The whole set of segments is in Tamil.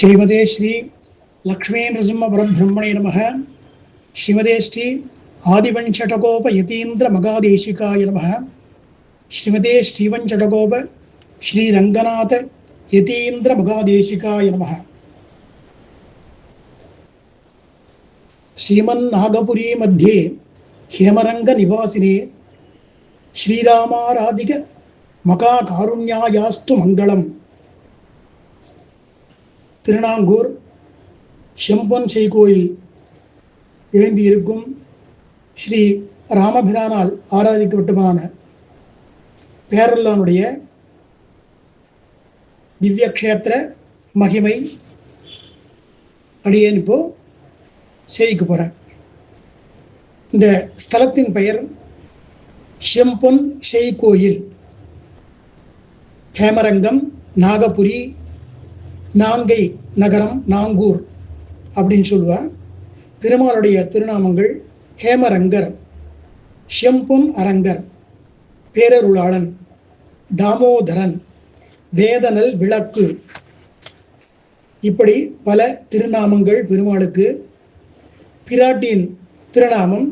श्रीमते श्री लक्ष्मी नृसिंह परब्रह्मणे नमः। श्रीमते श्री आदिवंशटकोप यतीन्द्र मगादेशिकाय नमः। श्रीमते श्रीवंशटकोप श्री रंगनाथ यतीन्द्र मगादेशिकाय नमः। श्रीमन्नागपुरी मध्ये हेमरंग निवासिने श्रीरामाराधिक मकाकारुण्यायास्तु मंगलम। திருநாங்கூர் செம்பொன் செய்கோயில் எழுந்தியிருக்கும் ஸ்ரீ ராமபிரானால் ஆராதிக்கப்பட்டமான பேரல்லானுடைய திவ்ய க்ஷேத்திர மகிமை அடியேன் இப்போ செய்திக்க போகிறேன். இந்த ஸ்தலத்தின் பெயர் செம்பொன் செய்கோயில், ஹேமரங்கம், நாகபுரி, நாங்கை நகரம், நாங்கூர் அப்படின்னு சொல்லுவார். பெருமாளுடைய திருநாமங்கள் ஹேமரங்கர், செம்பொன் அரங்கர், பேரருளாளன், தாமோதரன், வேதனல் விளக்கு, இப்படி பல திருநாமங்கள் பெருமாளுக்கு. பிராட்டியின் திருநாமம்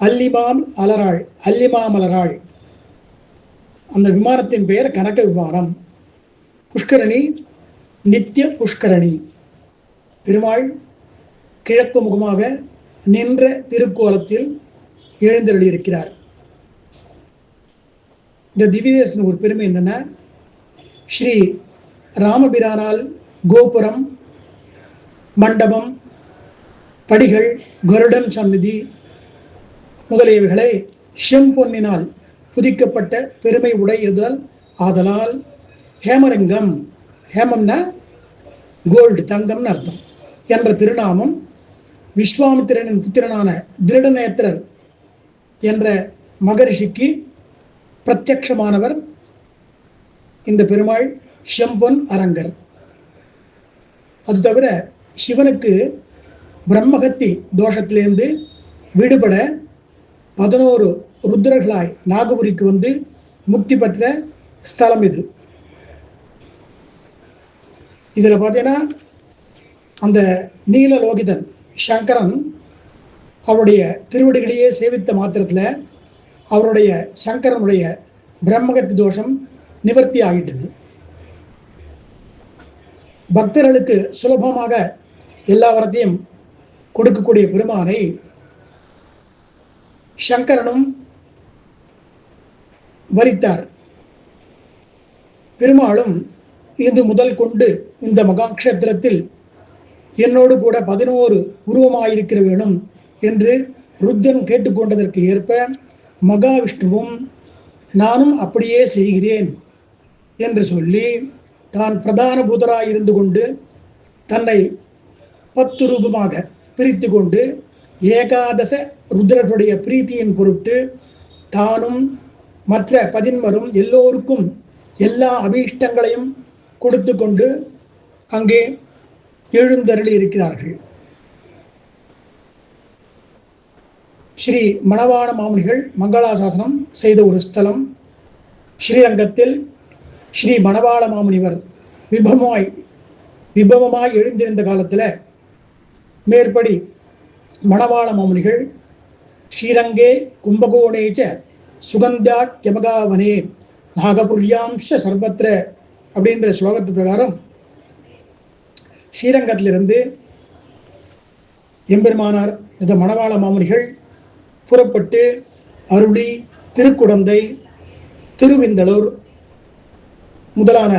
அல்லிமாமலராள். அந்த விமானத்தின் பெயர் கனக விமானம். புஷ்கரணி நித்திய புஷ்கரணி. பெருமாள் கிழக்கு முகமாக நின்ற திருக்கோலத்தில் எழுந்தருளியிருக்கிறார். இந்த திவ்யதேசத்தின் ஒரு பெருமை என்னன்னா, ஸ்ரீ ராமபிரானால் கோபுரம், மண்டபம், படிகள், கருடன் சந்நிதி முதலியவைகளை செம்பொன்னினால் புதிக்கப்பட்ட பெருமை உடையதால் ஆதலால் ஹேமரங்கம், ஹேமம்னா கோல்டு, தங்கம்னு அர்த்தம், என்ற திருநாமம் விஸ்வாமித்திரனின் புத்திரனான திருடநேத்திரர் என்ற மகரிஷிக்கு பிரத்யக்ஷமானவர் இந்த பெருமாள் செம்பொன் அரங்கர். அது தவிர சிவனுக்கு பிரம்மகத்தி தோஷத்திலிருந்து விடுபட 11 ருத்ரர்களாய் நாகபுரிக்கு வந்து முக்தி பெற்ற ஸ்தலம் இது. இதில் பார்த்தீங்கன்னா, அந்த நீலலோகிதன் சங்கரன் அவருடைய திருவடிகளையே சேவித்த மாத்திரத்தில் அவருடைய சங்கரனுடைய பிரம்மகத்தி தோஷம் நிவர்த்தி ஆகிட்டது. பக்தர்களுக்கு சுலபமாக எல்லா வரத்தையும் கொடுக்கக்கூடிய பெருமானை சங்கரனும் வரித்தார். பெருமாளும் இது முதல் கொண்டு இந்த மகாக்ஷேத்திரத்தில் என்னோடு கூட 11 உருவமாயிருக்கிற வேணும் என்று ருத்ரன் கேட்டுக்கொண்டதற்கு ஏற்ப மகாவிஷ்ணுவும் நானும் அப்படியே செய்கிறேன் என்று சொல்லி தான் பிரதான பூதராயிருந்து கொண்டு தன்னை 10 ரூபமாக பிரித்து கொண்டு ஏகாதச ருத்ரர்களுடைய பிரீத்தியின் பொருட்டு தானும் மற்ற 11 எல்லோருக்கும் எல்லா அபீஷ்டங்களையும் கொடுத்து கொண்டு அங்கே எழுந்தருளி இருக்கிறார்கள். ஸ்ரீ மணவாள மாமுனிகள் மங்களாசாசனம் செய்த ஒரு ஸ்தலம். ஸ்ரீரங்கத்தில் ஸ்ரீ மணவாள மாமுனிவர் விபவமாய் எழுந்திருந்த காலத்தில் மேற்படி மணவாள மாமுனிகள் ஸ்ரீரங்கே கும்பகோணேச்ச சுகந்தாட்யமகாவனே நாகபுரியாம்ச சர்வத்திர அப்படின்ற ஸ்லோகத்து பிரகாரம் ஸ்ரீரங்கத்திலிருந்து எம்பெருமானார் இந்த மணவாள மாமுனிகள் புறப்பட்டு அருளி திருக்குடந்தை, திருவிந்தலூர் முதலான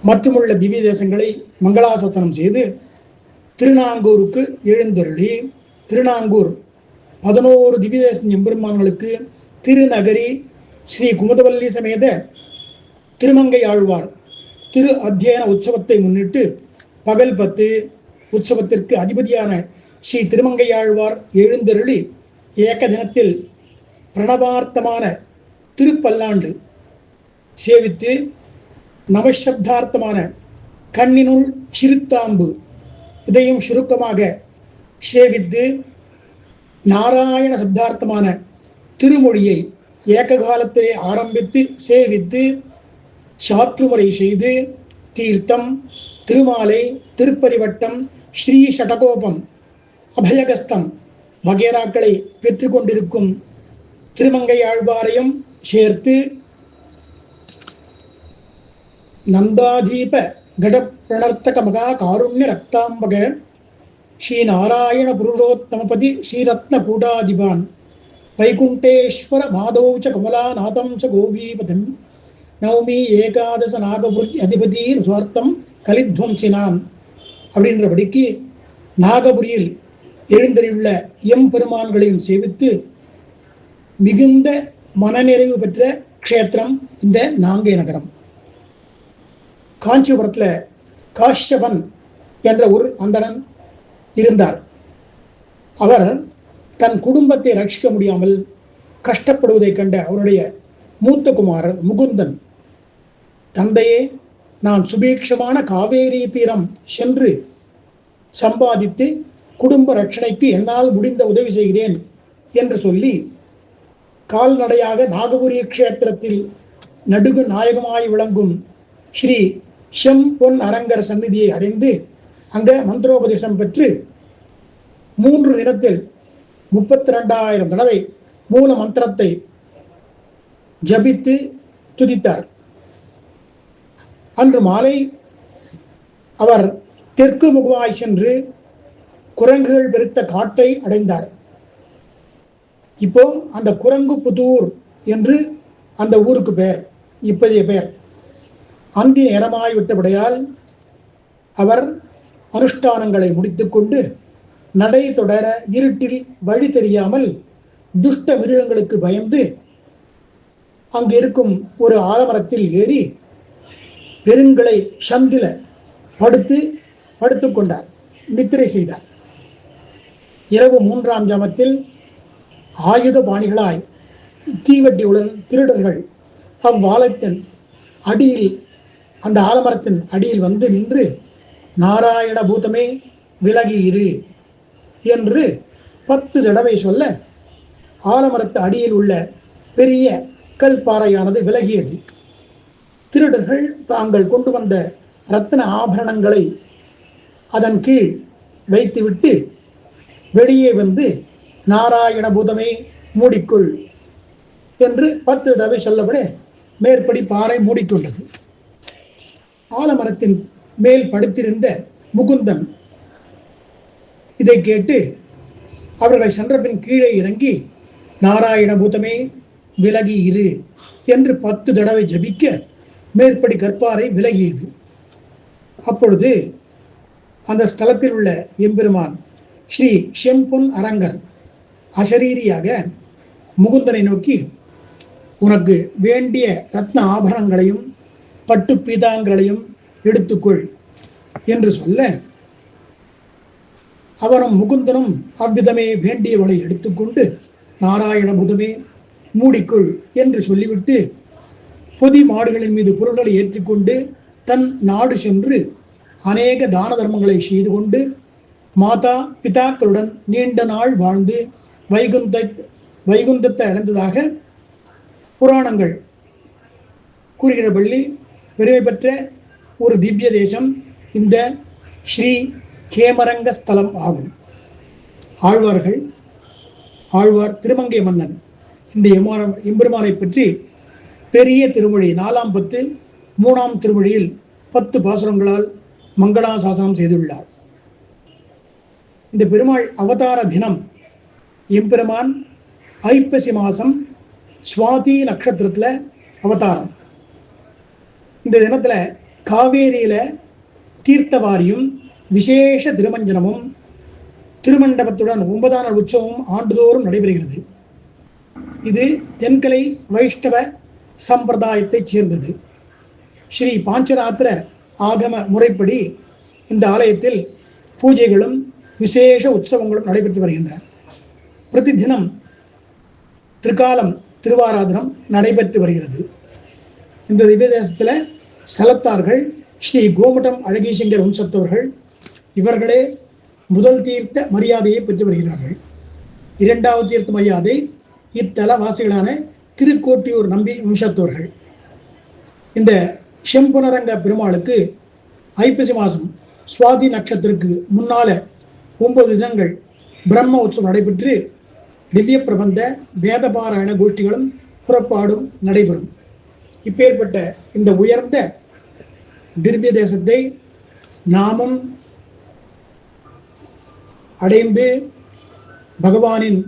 மற்றுமுள்ள திவ்ய தேசங்களை மங்களாசாசனம் செய்து திருநாங்கூருக்கு எழுந்தருளி திருநாங்கூர் 11 திவ்ய தேச எம்பெருமான்களுக்கு திருநகரி ஸ்ரீ குமுதவல்லி சமேத திருமங்கை ஆழ்வார் திரு அத்தியன உற்சவத்தை முன்னிட்டு பகல் 10 உற்சவத்திற்கு அதிபதியான ஸ்ரீ திருமங்கையாழ்வார் எழுந்தருளி ஏக தினத்தில் பிரணவார்த்தமான திருப்பல்லாண்டு சேவித்து நவசப்தார்த்தமான கண்ணினுள் சிறுத்தாம்பு இதையும் சுருக்கமாக சேவித்து நாராயண சப்தார்த்தமான திருமொழியை ஏக காலத்தை ஆரம்பித்து சேவித்து சாற்றுமுறை செய்து தீர்த்தம் திருமாலை, திருப்பரிவட்டம், ஸ்ரீ ஷடகோபம், அபயகஸ்தம் வகைராக்களை பெற்று கொண்டிருக்கும் திருமங்கை ஆழ்வாரையும் சேர்த்து நந்தாதீப கடப்பிரணர்த்தக மகா காருண்ய ரக்தாம்பக ஸ்ரீ நாராயண புருஷோத்தமபதி ஸ்ரீரத்ன கூடாதிபான் வைகுண்டேஸ்வர மாதௌச்ச கமலாநாதம் ச கோபீபதம் நவமி ஏகாதச நாகபுரி அதிபதி சுவார்த்தம் கலித்வம்சினான் அப்படின்றபடிக்கு நாகபுரியில் எழுந்தறியுள்ள எம்பெருமான்களையும் சேவித்து மிகுந்த மனநிறைவு பெற்ற க்ஷேத்திரம் இந்த நாங்கை நகரம். காஞ்சிபுரத்தில் காஷ்யபன் என்ற ஒரு அந்தணன் இருந்தார். அவர் தன் குடும்பத்தை ரட்சிக்க முடியாமல் கஷ்டப்படுவதைக் கண்ட அவருடைய மூத்த குமாரர் முகுந்தன், தந்தையே, நான் சுபீட்சமான காவேரி தீரம் சென்று சம்பாதித்து குடும்ப ரட்சணைக்கு என்னால் முடிந்த உதவி செய்கிறேன் என்று சொல்லி கால்நடையாக நாகபுரி க்ஷேத்திரத்தில் நடுகு நாயகமாய் விளங்கும் ஸ்ரீ செம் பொன் அரங்கர் சந்நிதியை அடைந்து அங்கே மந்திரோபதேசம் பெற்று 3 தினத்தில் 32,000 தடவை மூல மந்திரத்தை ஜபித்து துதித்தார். அன்று மாலை அவர் தெற்கு முகமாய் சென்று குரங்குகள் பெருத்த காட்டை அடைந்தார். இப்போ அந்த குரங்கு புதூர் என்று அந்த ஊருக்கு பெயர், இப்போதைய பெயர். அந்தி நேரமாய் விட்டபடியால் அவர் அனுஷ்டானங்களை முடித்துக்கொண்டு நடை தொடர இருட்டில் வழி தெரியாமல் துஷ்ட மிருகங்களுக்கு பயந்து அங்கு இருக்கும் ஒரு ஆலமரத்தில் ஏறி பெருங்களை சந்தில படுத்து கொண்டார், நித்திரை செய்தார். இரவு 3ஆம் ஜாமத்தில் ஆயுத பாணிகளாய் தீவட்டியுடன் திருடர்கள் அவ்வாலத்தின் அடியில், அந்த ஆலமரத்தின் அடியில் வந்து நின்று நாராயண பூதமே விலகி இரு என்று 10 தடவை சொல்ல ஆலமரத்து அடியில் உள்ள பெரிய கல்பாறையானது விலகியது. திருடர்கள் தாங்கள் கொண்டு வந்த ரத்ன ஆபரணங்களை அதன் கீழ் வைத்துவிட்டு வெளியே வந்து நாராயண பூதமே மூடிக்கொள் என்று 10 தடவை சொல்லப்பட மேற்படி பாறை மூடிக்கொண்டது. ஆலமரத்தின் மேல் படுத்திருந்த முகுந்தன் இதை கேட்டு அவர்கள் சென்றபின் கீழே இறங்கி நாராயண பூதமே விலகி இரு என்று 10 தடவை ஜபிக்க மேற்படி கற்பாறை விலகியது. அப்பொழுது அந்த ஸ்தலத்தில் உள்ள எம்பெருமான் ஸ்ரீ செம்பொன் அரங்கர் அசரீரியாக முகுந்தனை நோக்கி, உனக்கு வேண்டிய ரத்ன ஆபரணங்களையும் பட்டு பீதாங்களையும் எடுத்துக்கொள் என்று சொல்ல, அவனும் முகுந்தனும் அவ்விதமே வேண்டியவளை எடுத்துக்கொண்டு நாராயண பூதமே மூடிக்கொள் என்று சொல்லிவிட்டு பொதி மாடுகளின் மீது பொருள்களை ஏற்றிக்கொண்டு தன் நாடு சென்று அநேக தான தர்மங்களை செய்து கொண்டு மாதா பிதாக்களுடன் நீண்ட நாள் வாழ்ந்து வைகுந்தத்தை அடைந்ததாக புராணங்கள் கூறுகிறபள்ளி பெருமை பெற்ற ஒரு திவ்ய தேசம் இந்த ஸ்ரீ ஹேமரங்க ஸ்தலம் ஆகும். ஆழ்வார் திருமங்கை மன்னன் இந்த எம்பெருமானை பற்றி பெரிய திருமொழி 4ஆம் பத்து 3ஆம் திருமொழியில் 10 பாசுரங்களால் மங்களாசாசனம் செய்துள்ளார். இந்த பெருமாள் அவதார தினம் எம்பெருமான் ஐப்பசி மாதம் சுவாதி நட்சத்திரத்தில் அவதாரம். இந்த தினத்தில் காவேரியில் தீர்த்தவாரியும் விசேஷ திருமஞ்சனமும் திருமண்டபத்துடன் 9ஆம் நாள் உற்சவமும் ஆண்டுதோறும் நடைபெறுகிறது. இது தென்கலை வைஷ்ணவ சம்பிரதாயத்தைச் சேர்ந்தது. ஸ்ரீ பாஞ்சராத்திர ஆகம முறைப்படி இந்த ஆலயத்தில் பூஜைகளும் விசேஷ உற்சவங்களும் நடைபெற்று வருகின்றன. பிரதி தினம் திரிகாலம் திருவாராதனம் நடைபெற்று வருகிறது. இந்த திவ்ய தேசத்தில் ஸ்தலத்தார்கள் ஸ்ரீ கோமட்டம் அழகீசங்கர் வம்சத்தவர்கள். இவர்களே முதல் தீர்த்த மரியாதையை பெற்று வருகிறார்கள். 2வது தீர்த்த மரியாதை இத்தல வாசிகளான திருக்கோட்டியூர் நம்பி வம்சத்தவர்கள். இந்த செம்புனரங்க பெருமாளுக்கு ஐப்பசி மாதம் சுவாதி நட்சத்திரத்துக்கு முன்னால 9 தினங்கள் பிரம்ம உற்சவம் நடைபெற்று திவ்ய பிரபந்த வேத பாராயண கோஷ்டிகளும் புறப்பாடும் நடைபெறும். இப்பேற்பட்ட இந்த உயர்ந்த திவ்ய தேசத்தை நாமும் அடைந்து பகவானின்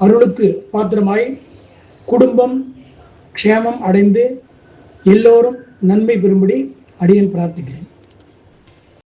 அருளுக்கு பாத்திரமாய் குடும்பம் க்ஷேமம் அடைந்து எல்லோரும் நன்மை பெறும்படி அடியேன் பிரார்த்திக்கிறேன்.